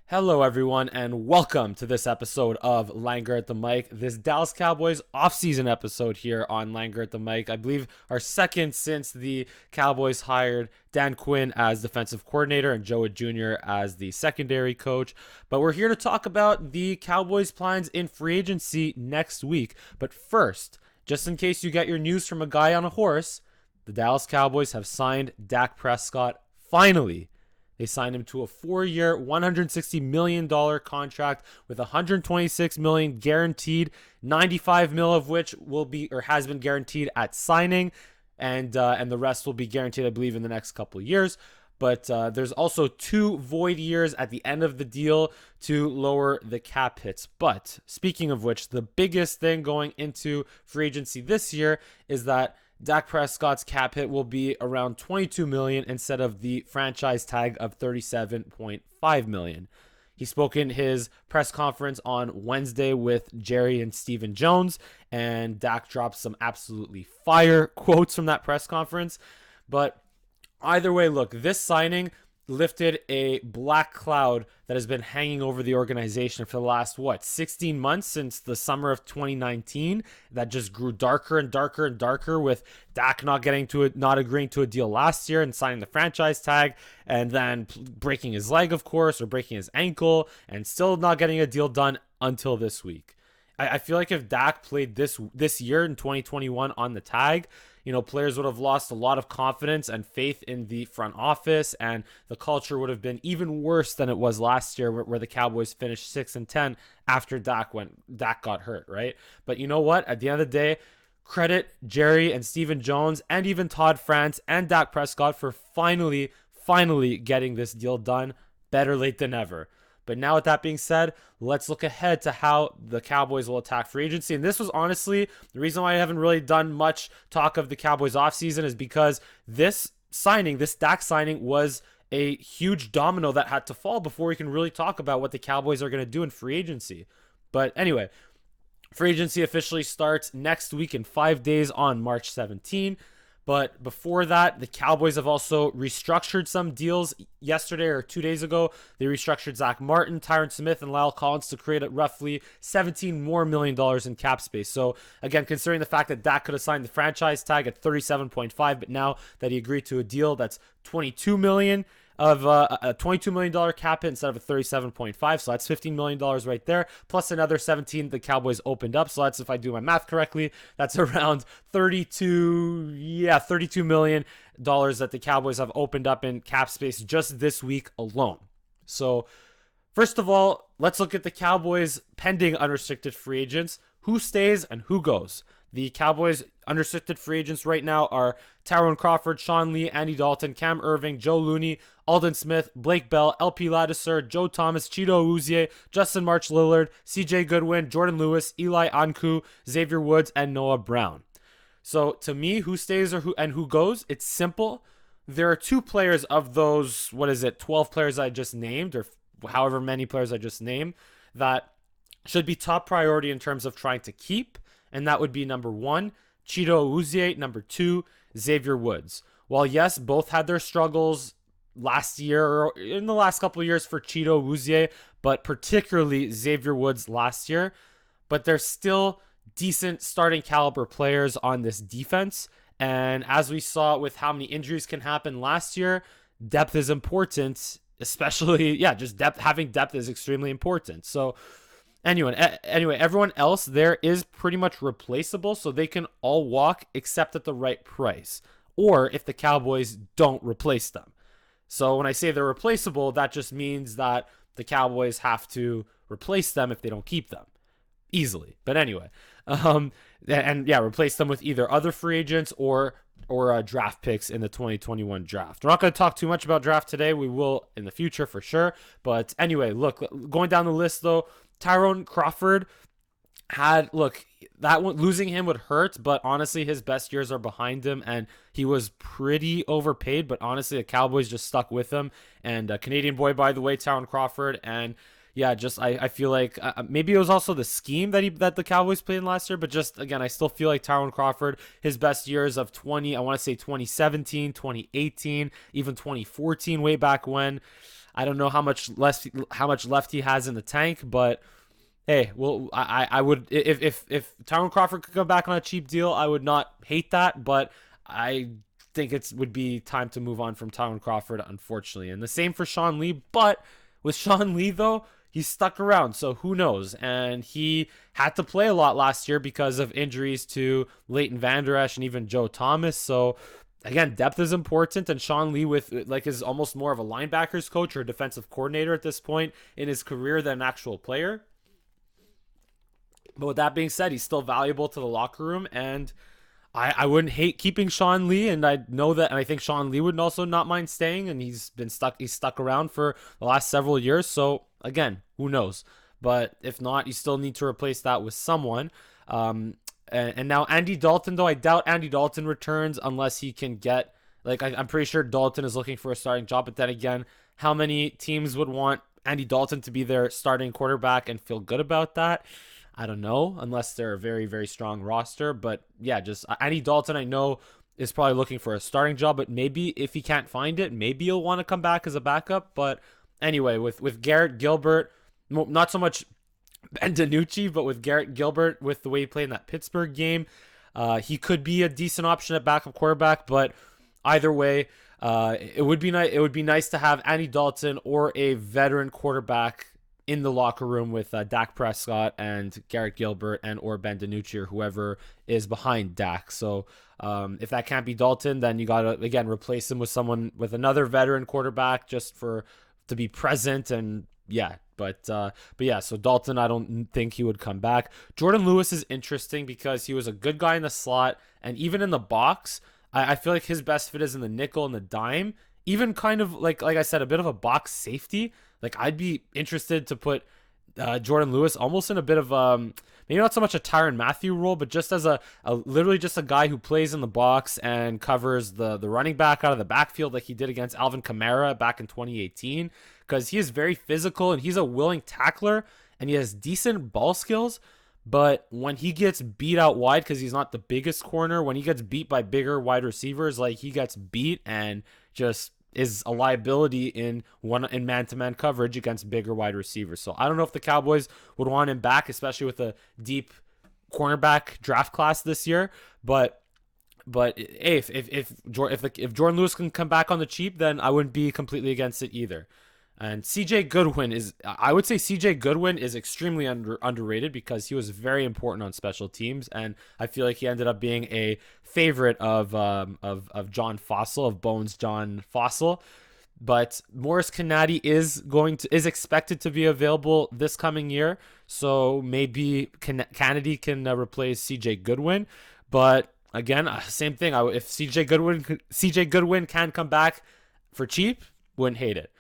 Hello, everyone, and welcome to this episode of Langer at the Mic. This Dallas Cowboys offseason episode here on Langer at the Mic. I believe our second since the Cowboys hired Dan Quinn as defensive coordinator and Joe Wood Jr. as the secondary coach. But we're here to talk about the Cowboys' plans in free agency next week. But first, just in case you get your news from a guy on a horse, the Dallas Cowboys have signed Dak Prescott finally. They signed him to a 4-year, $160 million contract with $126 million guaranteed, $95 million of which will be or has been guaranteed at signing, and the rest will be guaranteed, I believe, in the next couple of years. But there's also 2 void years at the end of the deal to lower the cap hits. But speaking of which, the biggest thing going into free agency this year is that Dak Prescott's cap hit will be around $22 million instead of the franchise tag of $37.5 million. He spoke in his press conference on Wednesday with Jerry and Stephen Jones, and Dak dropped some absolutely fire quotes from that press conference. But either way, look, this signing lifted a black cloud that has been hanging over the organization for the last 16 months, since the summer of 2019, that just grew darker and darker and darker, with Dak not agreeing to a deal last year and signing the franchise tag, and then breaking his leg, of course, or breaking his ankle, and still not getting a deal done until this week. I feel like if Dak played this year in 2021 on the tag, players would have lost a lot of confidence and faith in the front office, and the culture would have been even worse than it was last year, where the Cowboys finished 6-10 after Dak got hurt, right? But you know what? At the end of the day, credit Jerry and Stephen Jones and even Todd France and Dak Prescott for finally getting this deal done. Better late than never. But now, with that being said, let's look ahead to how the Cowboys will attack free agency. And this was honestly the reason why I haven't really done much talk of the Cowboys offseason, is because this Dak signing, was a huge domino that had to fall before we can really talk about what the Cowboys are going to do in free agency. But anyway, free agency officially starts next week in 5 days on March 17. But before that, the Cowboys have also restructured some deals. Yesterday or 2 days ago, they restructured Zach Martin, Tyron Smith, and Lyle Collins to create roughly $17 million more in cap space. So again, considering the fact that Dak could have signed the franchise tag at 37.5, but now that he agreed to a deal that's $22 million of a $22 million cap hit instead of a 37.5, so that's $15 million right there, plus another 17 the Cowboys opened up. So that's, if I do my math correctly, that's around $32 million that the Cowboys have opened up in cap space just this week alone. So first of all, let's look at the Cowboys pending unrestricted free agents, who stays and who goes. The Cowboys unrestricted free agents right now are Tyrone Crawford, Sean Lee, Andy Dalton, Cam Irving, Joe Looney, Alden Smith, Blake Bell, LP Ladouceur, Joe Thomas, Cheeto Uzie, Justin March Lillard, CJ Goodwin, Jordan Lewis, Eli Ankou, Xavier Woods, and Noah Brown. So to me, who stays or who goes, it's simple. There are 2 players of those, 12 players I just named, or however many players I just named, that should be top priority in terms of trying to keep. And that would be number 1, Cheeto Uzie, number 2, Xavier Woods. While yes, both had their struggles last year, or in the last couple of years for Cheeto Uzie, but particularly Xavier Woods last year, but they're still decent starting caliber players on this defense. And as we saw with how many injuries can happen last year, depth is important, especially, just depth. Having depth is extremely important. So Anyway, everyone else there is pretty much replaceable, so they can all walk except at the right price, or if the Cowboys don't replace them. So when I say they're replaceable, that just means that the Cowboys have to replace them if they don't keep them easily. But anyway, replace them with either other free agents or draft picks in the 2021 draft. We're not going to talk too much about draft today. We will in the future for sure. But anyway, look, going down the list though, Tyrone Crawford losing him would hurt, but honestly, his best years are behind him, and he was pretty overpaid, but honestly, the Cowboys just stuck with him. And Canadian boy, by the way, Tyrone Crawford, and I feel like maybe it was also the scheme that the Cowboys played in last year, but just again, I still feel like Tyrone Crawford, his best years of 2017, 2018, even 2014, way back when, I don't know how much left he has in the tank, but hey, well, I would, if Tyrone Crawford could come back on a cheap deal, I would not hate that, but I think it would be time to move on from Tyrone Crawford, unfortunately. And the same for Sean Lee, but with Sean Lee though, he's stuck around, so who knows? And he had to play a lot last year because of injuries to Leighton Vander Esch and even Joe Thomas. So again, depth is important, and Sean Lee with like is almost more of a linebackers coach or a defensive coordinator at this point in his career than an actual player. But with that being said, he's still valuable to the locker room, and I wouldn't hate keeping Sean Lee, and I know that, and I think Sean Lee would also not mind staying, and he's stuck around for the last several years. So again, who knows? But if not, you still need to replace that with someone. And now Andy Dalton, though I doubt Andy Dalton returns unless he can get, like, I'm pretty sure Dalton is looking for a starting job. But then again, how many teams would want Andy Dalton to be their starting quarterback and feel good about that? I don't know, unless they're a very, very strong roster. But yeah, just Andy Dalton, I know, is probably looking for a starting job, but maybe if he can't find it, maybe he'll want to come back as a backup. But anyway, with Garrett Gilbert, not so much Ben DiNucci, but with Garrett Gilbert, with the way he played in that Pittsburgh game, he could be a decent option at backup quarterback. But either way, it would be nice. It would be nice to have Andy Dalton or a veteran quarterback in the locker room with Dak Prescott and Garrett Gilbert and or Ben DiNucci or whoever is behind Dak. So if that can't be Dalton, then you got to, again, replace him with someone, with another veteran quarterback just to be present. And yeah, but yeah, so Dalton, I don't think he would come back. Jordan Lewis is interesting because he was a good guy in the slot, and even in the box, I feel like his best fit is in the nickel and the dime. Even kind of like I said, a bit of a box safety. Like, I'd be interested to put Jordan Lewis almost in a bit of maybe not so much a Tyrann Mathieu role, but just as a literally just a guy who plays in the box and covers the running back out of the backfield, like he did against Alvin Kamara back in 2018. Because he is very physical and he's a willing tackler and he has decent ball skills. But when he gets beat out wide, because he's not the biggest corner, when he gets beat by bigger wide receivers, like he gets beat and just is a liability in man-to-man coverage against bigger wide receivers. So I don't know if the Cowboys would want him back, especially with a deep cornerback draft class this year. But hey, if Jordan Lewis can come back on the cheap, then I wouldn't be completely against it either. And I would say CJ Goodwin is extremely underrated because he was very important on special teams, and I feel like he ended up being a favorite of John Fossil, of Bones John Fossil. But Morris Canady is expected to be available this coming year, so maybe Canady can replace CJ Goodwin. But again, same thing. If CJ Goodwin can come back for cheap, wouldn't hate it.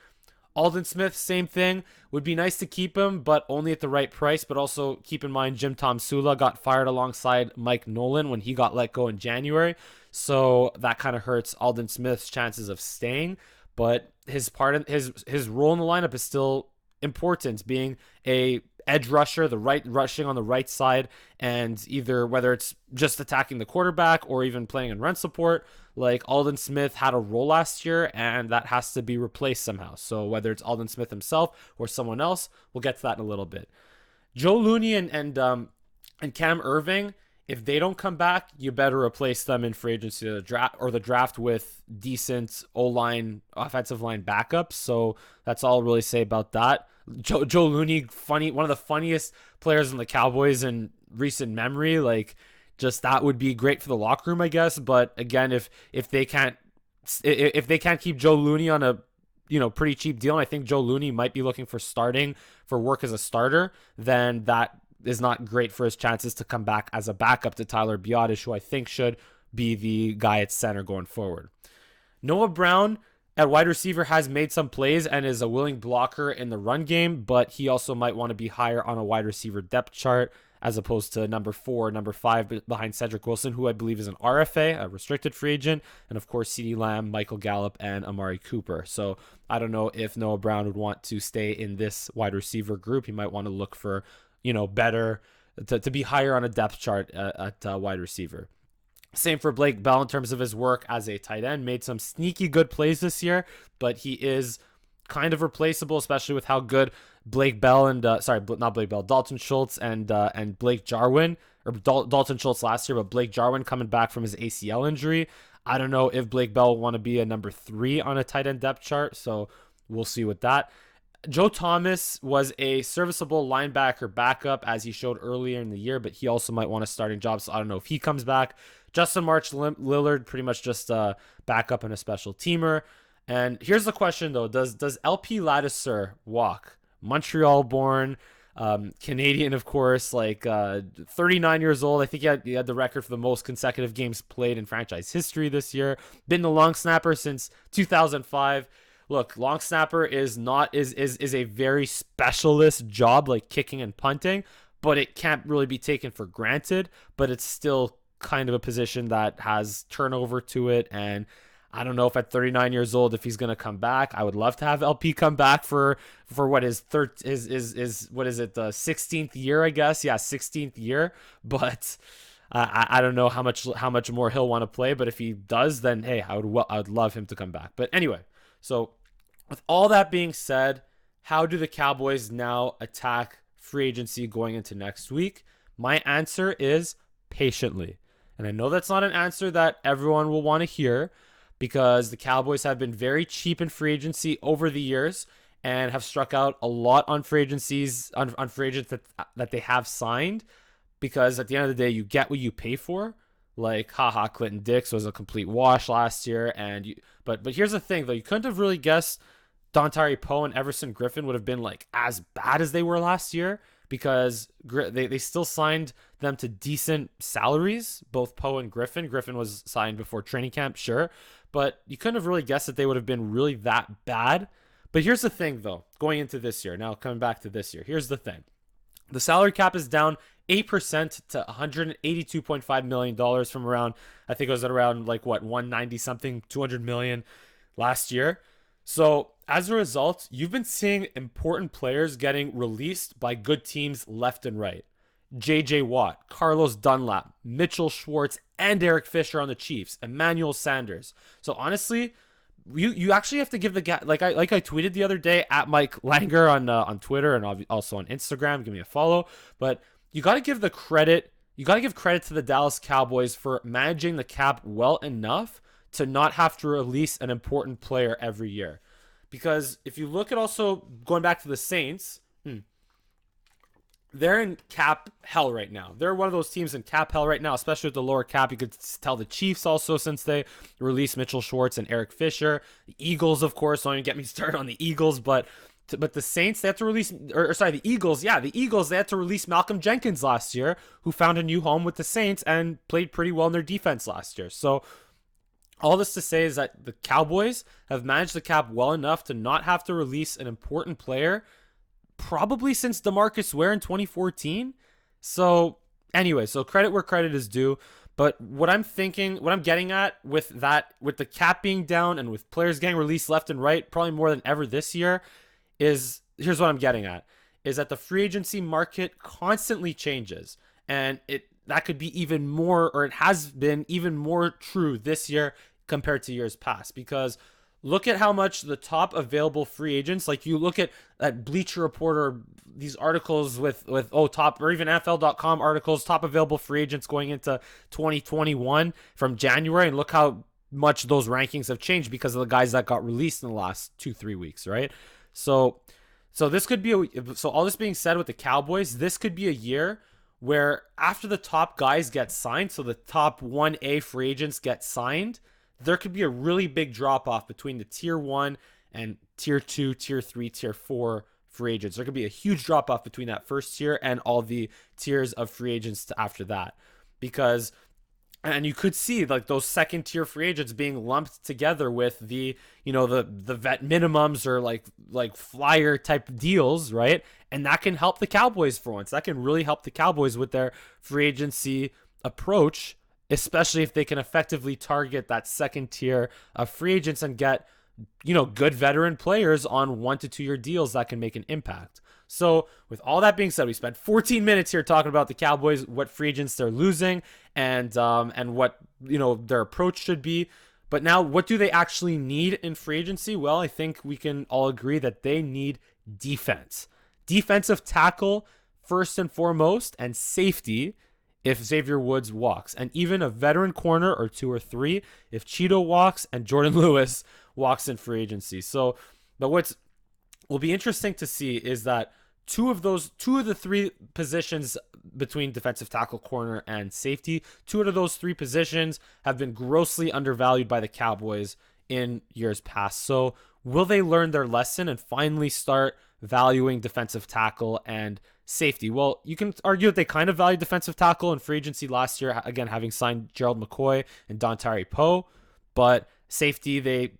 Aldon Smith, same thing. Would be nice to keep him, but only at the right price. But also keep in mind, Jim Tomsula got fired alongside Mike Nolan when he got let go in January. So that kind of hurts Aldon Smith's chances of staying. But his role in the lineup is still important, being a edge rusher, rushing on the right side, and either whether it's just attacking the quarterback or even playing in run support. Like, Aldon Smith had a role last year, and that has to be replaced somehow. So whether it's Aldon Smith himself or someone else, we'll get to that in a little bit. Joe Looney and Cam Irving, if they don't come back, you better replace them in free agency or the draft with decent O-line, offensive line backups. So that's all I'll really say about that. Joe Looney, one of the funniest players in the Cowboys in recent memory. Like, just that would be great for the locker room, I guess. But again, if they can't keep Joe Looney on a pretty cheap deal, and I think Joe Looney might be looking for work as a starter, then that is not great for his chances to come back as a backup to Tyler Biadasz, who I think should be the guy at center going forward. Noah Brown at wide receiver has made some plays and is a willing blocker in the run game, but he also might want to be higher on a wide receiver depth chart as opposed to number 4, number 5 behind Cedric Wilson, who I believe is an RFA, a restricted free agent, and of course CeeDee Lamb, Michael Gallup, and Amari Cooper. So I don't know if Noah Brown would want to stay in this wide receiver group. He might want to look for better to be higher on a depth chart at wide receiver. Same for Blake Bell in terms of his work as a tight end. Made some sneaky good plays this year, but he is kind of replaceable, especially with how good Blake Bell and not Blake Bell, Dalton Schultz and Blake Jarwin, or Dalton Schultz last year, but Blake Jarwin coming back from his ACL injury. I don't know if Blake Bell will want to be a number 3 on a tight end depth chart, so we'll see with that. Joe Thomas was a serviceable linebacker backup, as he showed earlier in the year, but he also might want a starting job, so I don't know if he comes back. Justin March Lillard, pretty much just a backup and a special teamer. And here's the question, though. Does LP Ladouceur walk? Montreal-born, Canadian, of course, 39 years old. I think he had the record for the most consecutive games played in franchise history this year. Been the long snapper since 2005. Look, long snapper is a very specialist job, like kicking and punting, but it can't really be taken for granted. But it's still kind of a position that has turnover to it, and I don't know if at 39 years old if he's gonna come back. I would love to have LP come back for what is what is it, the 16th year, I guess. Yeah, 16th year, but. I don't know how much more he'll want to play, but if he does, then hey, I would love him to come back. But anyway, so with all that being said, how do the Cowboys now attack free agency going into next week? My answer is patiently. And I know that's not an answer that everyone will want to hear, because the Cowboys have been very cheap in free agency over the years and have struck out a lot on free agencies on free agents that they have signed. Because at the end of the day, you get what you pay for. Like, Clinton Dix was a complete wash last year, but here's the thing, though, you couldn't have really guessed Dontari Poe and Everson Griffin would have been like as bad as they were last year, because they still signed them to decent salaries, both Poe and Griffin. Griffin was signed before training camp, sure, but you couldn't have really guessed that they would have been really that bad. But here's the thing, though, going into this year, now coming back to this year, here's the thing. The salary cap is down 8% to $182.5 million from around, I think it was at around 190 something, 200 million last year. So as a result, you've been seeing important players getting released by good teams left and right. JJ Watt, Carlos Dunlap, Mitchell Schwartz, and Eric Fisher on the Chiefs, Emmanuel Sanders. So honestly, you actually have to give the guy, like I tweeted the other day at Mike Langer on Twitter and also on Instagram. Give me a follow. But you got to give credit to the Dallas Cowboys for managing the cap well enough to not have to release an important player every year. Because if you look at, also going back to the Saints, they're in cap hell right now. They're one of those teams in cap hell right now, especially with the lower cap. You could tell the Chiefs also, since they released Mitchell Schwartz and Eric Fisher. The Eagles, of course, don't even get me started on the Eagles, but the Saints, they had to release, the Eagles, they had to release Malcolm Jenkins last year, who found a new home with the Saints and played pretty well in their defense last year. So all this to say is that the Cowboys have managed the cap well enough to not have to release an important player probably since DeMarcus Ware in 2014. So anyway, so credit where credit is due. But what I'm getting at with the cap being down and with players getting released left and right, probably more than ever this year, is here's what I'm getting at, is that the free agency market constantly changes. And that could be even more, or it has been even more true this year compared to years past, because look at how much the top available free agents, like you look at Bleacher Report or these articles with top, or even NFL.com articles, top available free agents going into 2021 from January, and look how much those rankings have changed because of the guys that got released in the last 2-3 weeks, right? So this could be so all this being said with the Cowboys, this could be a year where after the top guys get signed, so the top 1A free agents get signed, there could be a really big drop-off between the Tier 1 and Tier 2, Tier 3, Tier 4 free agents. There could be a huge drop-off between that first tier and all the tiers of free agents after that. And you could see like those second-tier free agents being lumped together with the vet minimums or like flyer-type deals, right? And that can help the Cowboys for once. That can really help the Cowboys with their free agency approach, especially if they can effectively target that second tier of free agents and get, good veteran players on 1 to 2 year deals that can make an impact. So with all that being said, we spent 14 minutes here talking about the Cowboys, what free agents they're losing, and what, their approach should be. But now, what do they actually need in free agency? Well, I think we can all agree that they need defense. Defensive tackle, first and foremost, and safety if Xavier Woods walks. And even a veteran corner or 2 or 3 if Cheeto walks and Jordan Lewis walks in free agency. So, but what's will be interesting to see is that two of the 3 positions between defensive tackle, corner, and safety, 2 out of those 3 positions have been grossly undervalued by the Cowboys in years past. So will they learn their lesson and finally start valuing defensive tackle and safety? Well, you can argue that they kind of valued defensive tackle in free agency last year, again, having signed Gerald McCoy and Dontari Poe, but safety, they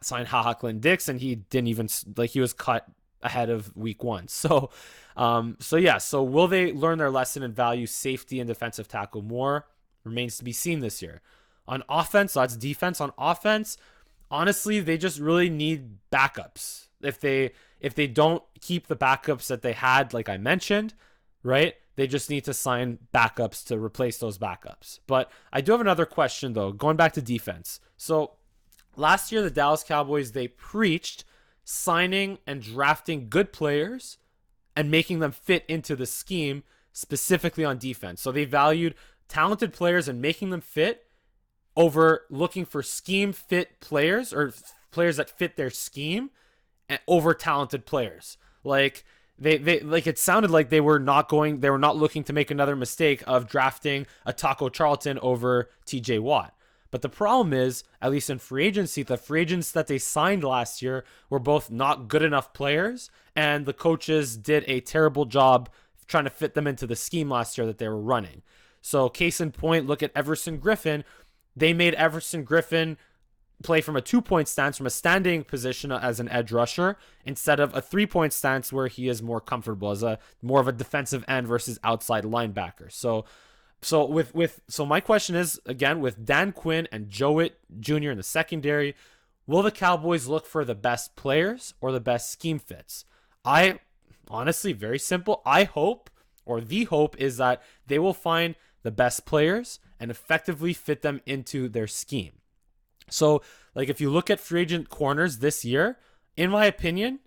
signed HaHa Clinton-Dix, and he didn't even, he was cut ahead of week 1. So will they learn their lesson and value safety and defensive tackle more? Remains to be seen this year. On offense, so that's defense. On offense, honestly, they just really need backups. If they don't keep the backups that they had, like I mentioned, right? They just need to sign backups to replace those backups. But I do have another question, though, going back to defense. So last year, the Dallas Cowboys, they preached signing and drafting good players and making them fit into the scheme, specifically on defense. So they valued talented players and making them fit over looking for scheme fit players or players that fit their scheme over talented players. Like they like it sounded like they were not looking to make another mistake of drafting a Taco Charlton over TJ Watt. But the problem is, at least in free agency, the free agents that they signed last year were both not good enough players, and the coaches did a terrible job trying to fit them into the scheme last year that they were running. So case in point, look at Everson Griffin. They made Everson Griffin play from a 2-point stance, from a standing position as an edge rusher, instead of a 3-point stance where he is more comfortable as more of a defensive end versus outside linebacker. So my question is, again, with Dan Quinn and Jowett Jr. in the secondary, will the Cowboys look for the best players or the best scheme fits? I honestly, very simple. The hope is that they will find the best players and effectively fit them into their scheme. So, if you look at free agent corners this year, in my opinion,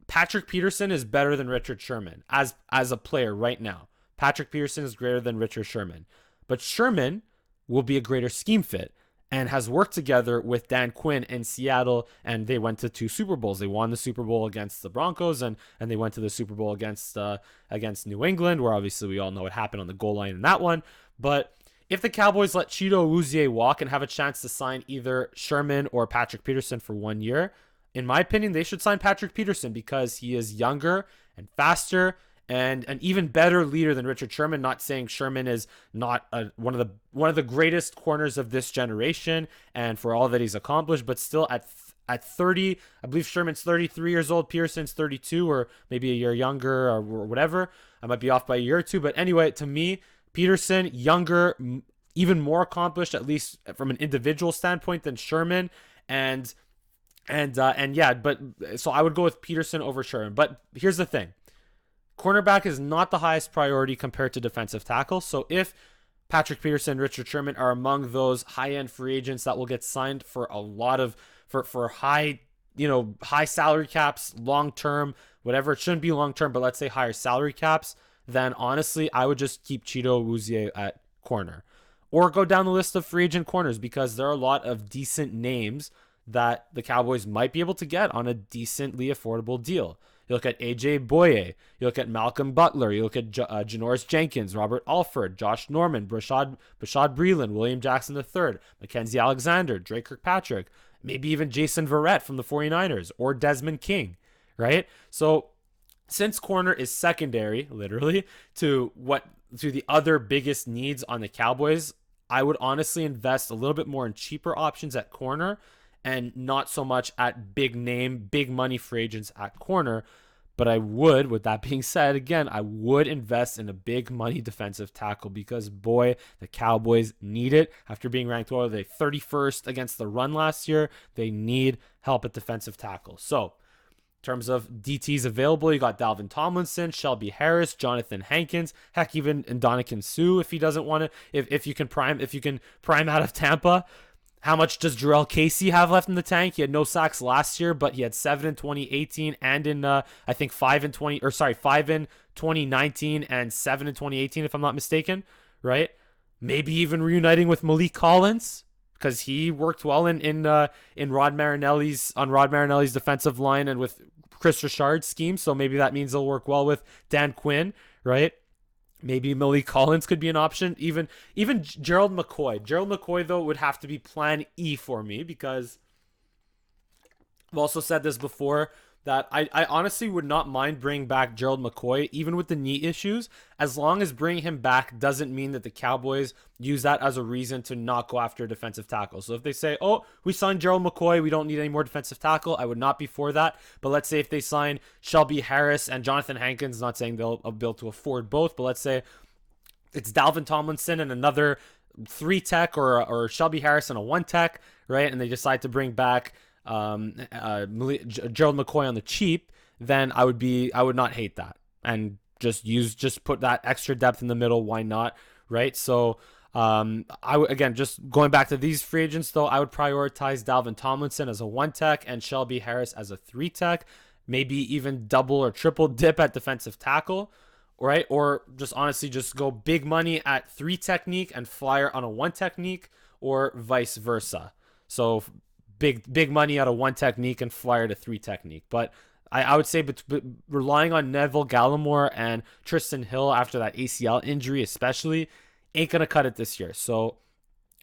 Patrick Peterson is better than Richard Sherman as a player right now. Patrick Peterson is greater than Richard Sherman. But Sherman will be a greater scheme fit and has worked together with Dan Quinn in Seattle, and they went to 2 Super Bowls. They won the Super Bowl against the Broncos, and they went to the Super Bowl against New England, where obviously we all know what happened on the goal line in that one. But if the Cowboys let Cheeto Awuzie walk and have a chance to sign either Sherman or Patrick Peterson for 1 year, in my opinion, they should sign Patrick Peterson because he is younger and faster and an even better leader than Richard Sherman. Not saying Sherman is not one of the greatest corners of this generation and for all that he's accomplished, but still at 30, I believe Sherman's 33 years old, Peterson's 32, or maybe a year younger or whatever. I might be off by a year or 2, but anyway, to me, Peterson, younger, even more accomplished, at least from an individual standpoint, than Sherman, and yeah, but so I would go with Peterson over Sherman. But here's the thing: cornerback is not the highest priority compared to defensive tackle. So if Patrick Peterson and Richard Sherman are among those high-end free agents that will get signed for a lot of for high salary caps, long-term, whatever, it shouldn't be long-term, but let's say higher salary caps, then honestly, I would just keep Cheeto Awuzie at corner. Or go down the list of free agent corners, because there are a lot of decent names that the Cowboys might be able to get on a decently affordable deal. You look at AJ Boye, you look at Malcolm Butler, you look at Janoris Jenkins, Robert Alford, Josh Norman, Bashad Breeland, William Jackson III, Mackenzie Alexander, Drake Kirkpatrick, maybe even Jason Verrett from the 49ers, or Desmond King, right? So since corner is secondary, literally, to the other biggest needs on the Cowboys, I would honestly invest a little bit more in cheaper options at corner and not so much at big name, big money free agents at corner. But I would, with that being said, again, I would invest in a big money defensive tackle because, boy, the Cowboys need it. After being ranked the 31st against the run last year, they need help at defensive tackle. So, in terms of DTs available, you got Dalvin Tomlinson, Shelby Harris, Jonathan Hankins, heck, even Ndamukong Suh if he doesn't want to, if you can prime out of Tampa. How much does Jarrell Casey have left in the tank? He had no sacks last year, but he had 7 in 2018 and in I think 5 in 2019 and 7 in 2018 if I'm not mistaken, right? Maybe even reuniting with Malik Collins because he worked well in Rod Marinelli's defensive line and with Chris Richard's scheme, so maybe that means they'll work well with Dan Quinn, right? Maybe Malik Collins could be an option. Even Gerald McCoy. Gerald McCoy, though, would have to be plan E for me because I've also said this before that I honestly would not mind bringing back Gerald McCoy, even with the knee issues, as long as bringing him back doesn't mean that the Cowboys use that as a reason to not go after a defensive tackle. So if they say, oh, we signed Gerald McCoy, we don't need any more defensive tackle, I would not be for that. But let's say if they sign Shelby Harris and Jonathan Hankins, not saying they'll be able to afford both, but let's say it's Dalvin Tomlinson and another 3 tech or Shelby Harris and a 1 tech, right? And they decide to bring back Gerald McCoy on the cheap, then I would not hate that and just put that extra depth in the middle. Why not, right? So again, just going back to these free agents though, I would prioritize Dalvin Tomlinson as a 1 tech and Shelby Harris as a 3 tech, maybe even double or triple dip at defensive tackle. Right? Or just honestly just go big money at 3 technique and flyer on a 1 technique or vice versa. So big money out of 1 technique and flyer to 3 technique. But I would say relying on Neville Gallimore and Tristan Hill after that ACL injury especially ain't going to cut it this year. So,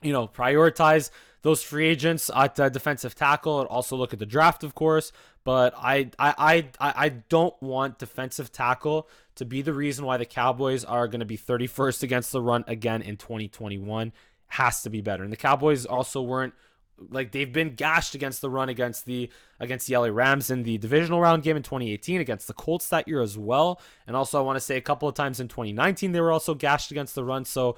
prioritize those free agents at defensive tackle and also look at the draft, of course. But I don't want defensive tackle to be the reason why the Cowboys are going to be 31st against the run again in 2021. Has to be better. And the Cowboys also weren't they've been gashed against the run against the LA Rams in the divisional round game in 2018, against the Colts that year as well. And also I want to say a couple of times in 2019 they were also gashed against the run. So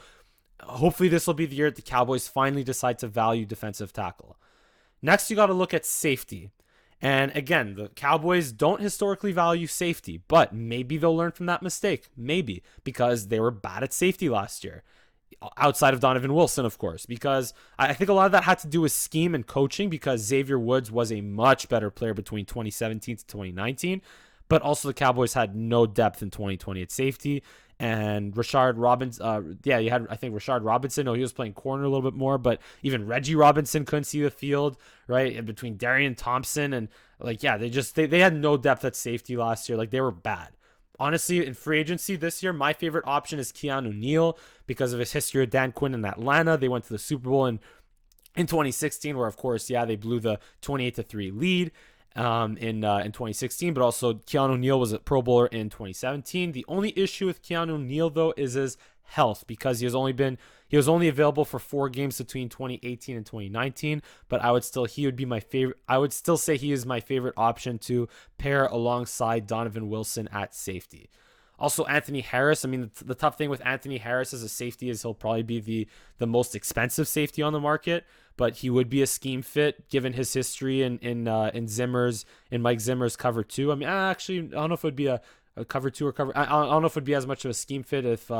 hopefully this will be the year that the Cowboys finally decide to value defensive tackle. Next, you got to look at safety. And again, the Cowboys don't historically value safety, but maybe they'll learn from that mistake. Maybe, because they were bad at safety last year. Outside of Donovan Wilson, of course, because I think a lot of that had to do with scheme and coaching, because Xavier Woods was a much better player between 2017 to 2019, but also the Cowboys had no depth in 2020 at safety. And Rashard Robinson, you had, I think, Rashard Robinson. No, he was playing corner a little bit more, but even Reggie Robinson couldn't see the field, right? And between Darian Thompson and, they had no depth at safety last year. They were bad. Honestly, in free agency this year, my favorite option is Keanu Neal because of his history with Dan Quinn in Atlanta. They went to the Super Bowl in 2016, where, of course, they blew the 28-3 lead in 2016, but also Keanu Neal was a Pro Bowler in 2017. The only issue with Keanu Neal, though, is his health, because he was only available for 4 games between 2018 and 2019, but I would still say he is my favorite option to pair alongside Donovan Wilson at safety. Also, Anthony Harris. I mean, the tough thing with Anthony Harris as a safety is he'll probably be the most expensive safety on the market, but he would be a scheme fit given his history in Mike Zimmer's cover 2. I mean, actually, I don't know if it would be a cover 2 or cover. I don't know if it would be as much of a scheme fit if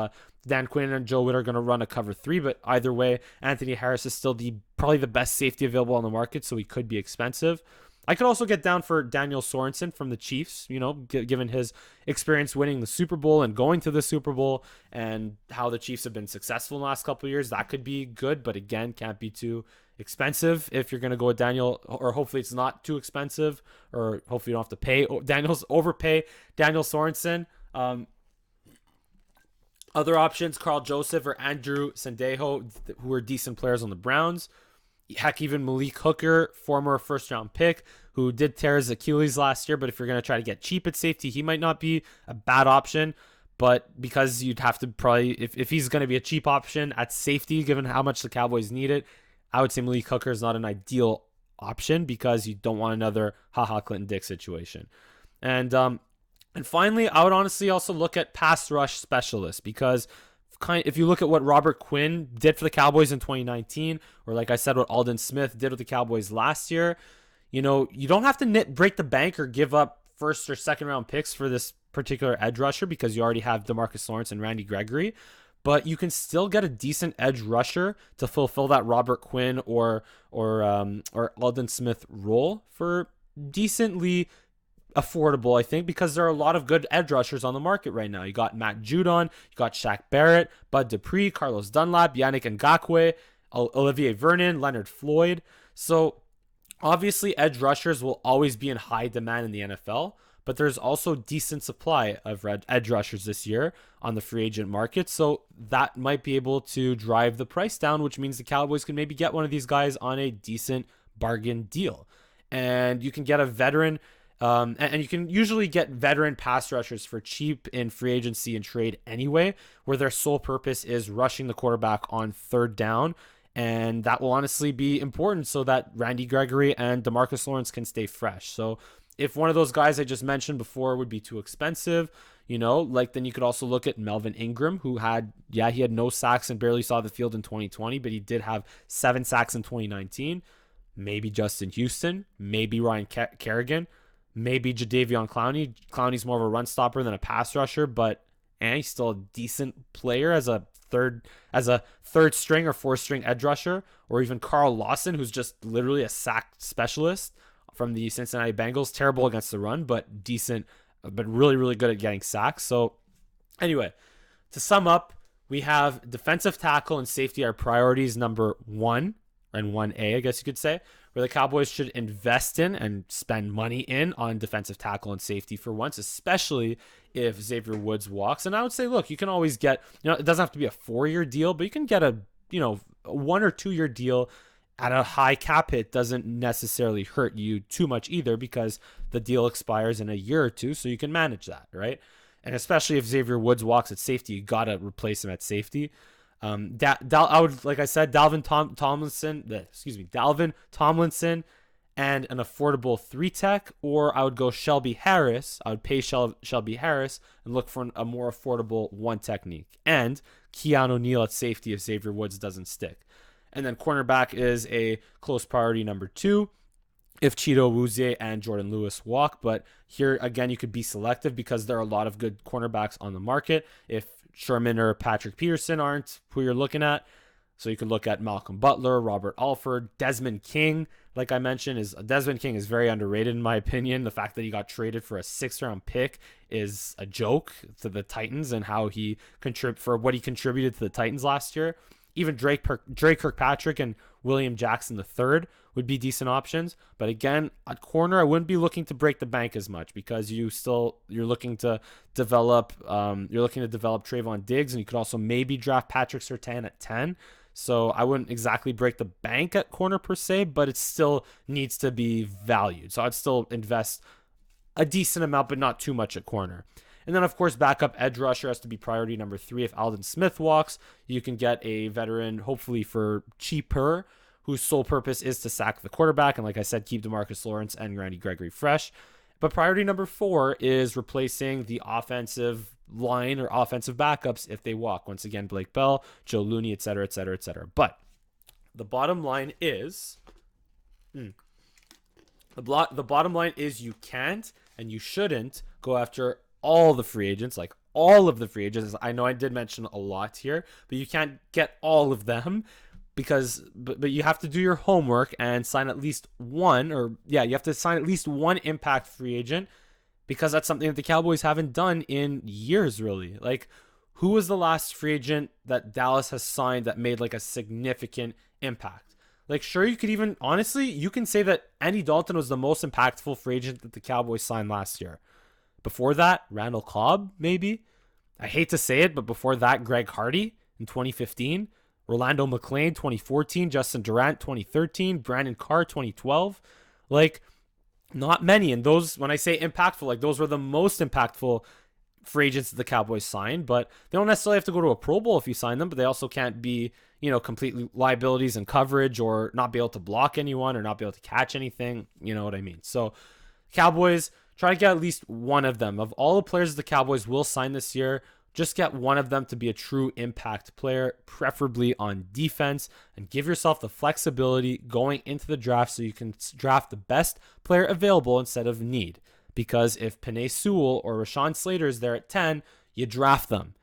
Dan Quinn and Joe Witt are going to run a cover 3. But either way, Anthony Harris is still probably the best safety available on the market, so he could be expensive. I could also get down for Daniel Sorensen from the Chiefs, given his experience winning the Super Bowl and going to the Super Bowl and how the Chiefs have been successful in the last couple of years. That could be good, but again, can't be too expensive if you're going to go with Daniel, or hopefully it's not too expensive, or hopefully you don't have to overpay Daniel Sorensen. Other options, Carl Joseph or Andrew Sendejo, who are decent players on the Browns. Heck, even Malik Hooker, former first-round pick, who did tear his Achilles last year, but if you're going to try to get cheap at safety, he might not be a bad option. But because you'd have to probably, if he's going to be a cheap option at safety, given how much the Cowboys need it, I would say Malik Hooker is not an ideal option because you don't want another Clinton Dix situation. And finally, I would honestly also look at pass rush specialists, because if you look at what Robert Quinn did for the Cowboys in 2019, or like I said, what Aldon Smith did with the Cowboys last year, you don't have to break the bank or give up first or second round picks for this particular edge rusher, because you already have DeMarcus Lawrence and Randy Gregory. but you can still get a decent edge rusher to fulfill that Robert Quinn or Aldon Smith role for decently affordable, I think, because there are a lot of good edge rushers on the market right now. You got Matt Judon, you got Shaq Barrett, Bud Dupree, Carlos Dunlap, Yannick Ngakoue, Olivier Vernon, Leonard Floyd. So obviously edge rushers will always be in high demand in the NFL, but there's also decent supply of edge rushers this year on the free agent market. So that might be able to drive the price down, which means the Cowboys can maybe get one of these guys on a decent bargain deal. And you can get a veteran and you can usually get veteran pass rushers for cheap in free agency and trade anyway, where their sole purpose is rushing the quarterback on third down. And that will honestly be important so that Randy Gregory and DeMarcus Lawrence can stay fresh. So if one of those guys I just mentioned before would be too expensive, then you could also look at Melvin Ingram, who he had no sacks and barely saw the field in 2020, but he did have 7 sacks in 2019. Maybe Justin Houston, maybe Ryan Kerrigan, maybe Jadeveon Clowney. Clowney's more of a run stopper than a pass rusher, but he's still a decent player as a third string or fourth string edge rusher, or even Carl Lawson, who's just literally a sack specialist from the Cincinnati Bengals. Terrible against the run, but decent, but really, really good at getting sacks. So anyway, to sum up, we have defensive tackle and safety are priorities number 1 and 1A, I guess you could say, where the Cowboys should invest in and spend money in on defensive tackle and safety for once, especially if Xavier Woods walks. And I would say, look, you can always get, it doesn't have to be a 4-year deal, but you can get a 1 or 2 year deal at a high cap hit. Doesn't necessarily hurt you too much either, because the deal expires in a year or two, so you can manage that, right? And especially if Xavier Woods walks at safety, you got to replace him at safety. I would, like I said, Dalvin Tomlinson and an affordable 3-tech, or I would go Shelby Harris. I would pay Shelby Harris and look for a more affordable 1 technique, and Keanu Neal at safety if Xavier Woods doesn't stick. And then cornerback is a close priority number 2 if Chido Awuzie and Jordan Lewis walk. But here again, you could be selective because there are a lot of good cornerbacks on the market. If Sherman or Patrick Peterson aren't who you're looking at, so you could look at Malcolm Butler, Robert Alford, Desmond King. Like I mentioned, Desmond King is very underrated in my opinion. The fact that he got traded for a 6th-round pick is a joke to the Titans, and how he for what he contributed to the Titans last year. Even Drake Kirkpatrick and William Jackson III would be decent options. But again, at corner, I wouldn't be looking to break the bank as much, because you're looking to develop Trayvon Diggs, and you could also maybe draft Patrick Surtain at 10. So I wouldn't exactly break the bank at corner per se, but it still needs to be valued. So I'd still invest a decent amount, but not too much at corner. And then, of course, backup edge rusher has to be priority number 3. If Aldon Smith walks, you can get a veteran, hopefully for cheaper, whose sole purpose is to sack the quarterback. And like I said, keep DeMarcus Lawrence and Randy Gregory fresh. But priority number 4 is replacing the offensive line or offensive backups if they walk. Once again, Blake Bell, Joe Looney, et cetera, et cetera, et cetera. But the bottom line is... The bottom line is you can't and you shouldn't go after all the free agents, like all of the free agents. I know I did mention a lot here, but you can't get all of them, because but you have to do your homework and sign at least one, you have to sign at least one impact free agent, because that's something that the Cowboys haven't done in years, really. Like, who was the last free agent that Dallas has signed that made like a significant impact? Like, sure, you could even, honestly, you can say that Andy Dalton was the most impactful free agent that the Cowboys signed last year. Before that, Randall Cobb, maybe. I hate to say it, but before that, Greg Hardy in 2015. Orlando McClain, 2014. Justin Durant, 2013. Brandon Carr, 2012. Like, not many. And those, when I say impactful, like, those were the most impactful free agents that the Cowboys signed. But they don't necessarily have to go to a Pro Bowl if you sign them, but they also can't be, completely liabilities and coverage, or not be able to block anyone, or not be able to catch anything. You know what I mean? So, Cowboys... try to get at least one of them. Of all the players the Cowboys will sign this year, just get one of them to be a true impact player, preferably on defense, and give yourself the flexibility going into the draft so you can draft the best player available instead of need. Because if Penei Sewell or Rashawn Slater is there at 10, you draft them.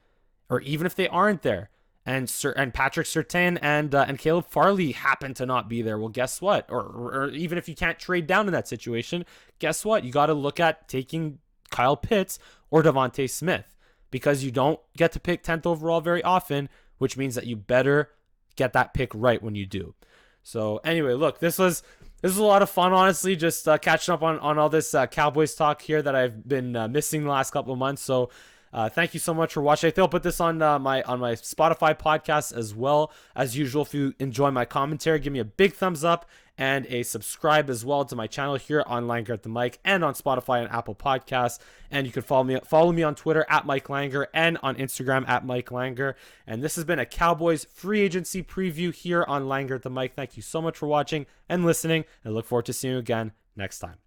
Or even if they aren't there, and Patrick Surtain and Caleb Farley happen to not be there. Well, guess what? Or even if you can't trade down in that situation, guess what? You got to look at taking Kyle Pitts or Devontae Smith, because you don't get to pick 10th overall very often, which means that you better get that pick right when you do. So anyway, look, this was a lot of fun, honestly, just catching up on all this Cowboys talk here that I've been missing the last couple of months. So thank you so much for watching. I think I'll put this on my Spotify podcast as well. As usual, if you enjoy my commentary, give me a big thumbs up and a subscribe as well to my channel here on Langer at the Mic and on Spotify and Apple Podcasts. And you can follow me on Twitter at Mike Langer and on Instagram at Mike Langer. And this has been a Cowboys free agency preview here on Langer at the Mic. Thank you so much for watching and listening, and I look forward to seeing you again next time.